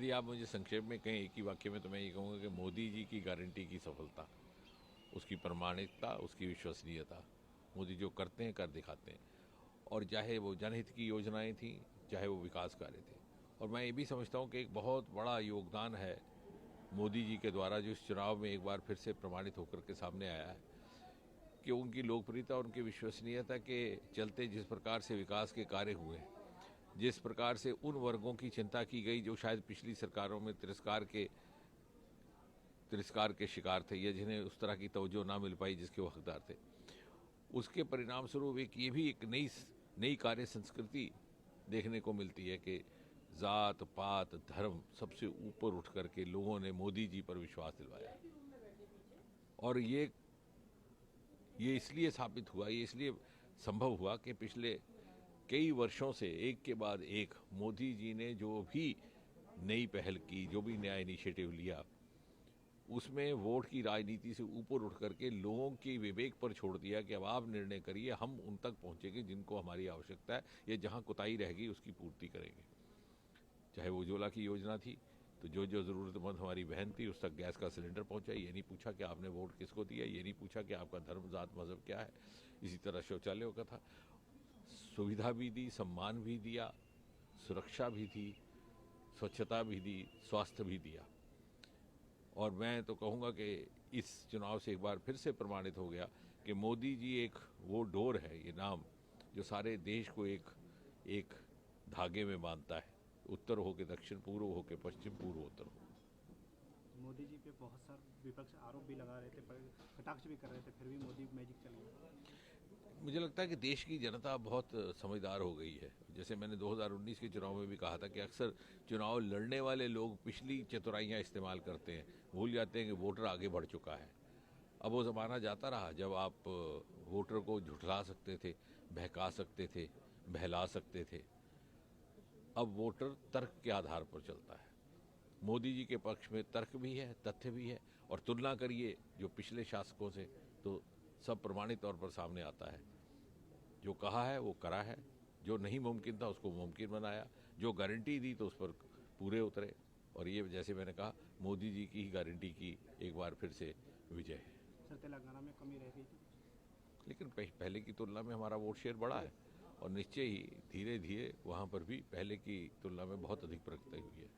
यदि आप मुझे संक्षेप में कहें एक ही वाक्य में, तो मैं ये कहूँगा कि मोदी जी की गारंटी की सफलता, उसकी प्रामाणिकता, उसकी विश्वसनीयता, मोदी जो करते हैं कर दिखाते हैं। और चाहे वो जनहित की योजनाएं थी, चाहे वो विकास कार्य थे। और मैं ये भी समझता हूँ कि एक बहुत बड़ा योगदान है मोदी जी के द्वारा, जो इस चुनाव में एक बार फिर से प्रमाणित होकर के सामने आया है कि उनकी लोकप्रियता और उनकी विश्वसनीयता के चलते जिस प्रकार से विकास के कार्य हुए, जिस प्रकार से उन वर्गों की चिंता की गई जो शायद पिछली सरकारों में तिरस्कार के शिकार थे, या जिन्हें उस तरह की तवज्जो ना मिल पाई जिसके वो हकदार थे, उसके परिणाम स्वरूप ये भी एक नई कार्य संस्कृति देखने को मिलती है कि जात पात धर्म सबसे ऊपर उठ करके लोगों ने मोदी जी पर विश्वास दिलवाया। और ये इसलिए साबित हुआ, ये इसलिए संभव हुआ कि पिछले कई वर्षों से एक के बाद एक मोदी जी ने जो भी नई पहल की, जो भी नया इनिशिएटिव लिया, उसमें वोट की राजनीति से ऊपर उठ करके लोगों की विवेक पर छोड़ दिया कि अब आप निर्णय करिए, हम उन तक पहुंचेंगे जिनको हमारी आवश्यकता है, या जहां कोताही रहेगी उसकी पूर्ति करेंगे। चाहे वो उज्ज्वला की योजना थी, तो जो ज़रूरतमंद हमारी बहन थी उस तक गैस का सिलेंडर पहुंचा। ये नहीं पूछा कि आपने वोट किसको दिया, ये नहीं पूछा कि आपका धर्म जात मजहब क्या है। इसी तरह शौचालयों का था, सुविधा भी दी, सम्मान भी दिया, सुरक्षा भी दी, स्वच्छता भी दी, स्वास्थ्य भी दिया। और मैं तो कहूँगा कि इस चुनाव से एक बार फिर से प्रमाणित हो गया कि मोदी जी एक वो डोर है, ये नाम जो सारे देश को एक धागे में बांधता है, उत्तर हो के दक्षिण, पूर्व हो के पश्चिम, पूर्वोत्तर हो। मोदी जी पे बहुत सारे विपक्ष आरोप भी लगा रहे थे, कटाक्ष भी कर रहे थे, फिर भी मोदी मैजिक चल गया। मुझे लगता है कि देश की जनता बहुत समझदार हो गई है। जैसे मैंने 2019 के चुनाव में भी कहा था कि अक्सर चुनाव लड़ने वाले लोग पिछली चतुराइयाँ इस्तेमाल करते हैं, भूल जाते हैं कि वोटर आगे बढ़ चुका है। अब वो ज़माना जाता रहा जब आप वोटर को झुठला सकते थे, बहका सकते थे, बहला सकते थे। अब वोटर तर्क के आधार पर चलता है। मोदी जी के पक्ष में तर्क भी है, तथ्य भी है, और तुलना करिए जो पिछले शासकों से, तो सब प्रमाणित तौर पर सामने आता है। जो कहा है वो करा है, जो नहीं मुमकिन था उसको मुमकिन बनाया, जो गारंटी दी तो उस पर पूरे उतरे। और ये जैसे मैंने कहा, मोदी जी की ही गारंटी की एक बार फिर से विजय है। सर, तेलंगाना में कमी रह गई थी, लेकिन पहले की तुलना में हमारा वोट शेयर बढ़ा है, और निश्चय ही धीरे धीरे वहाँ पर भी पहले की तुलना में बहुत अधिक प्रगति हुई है।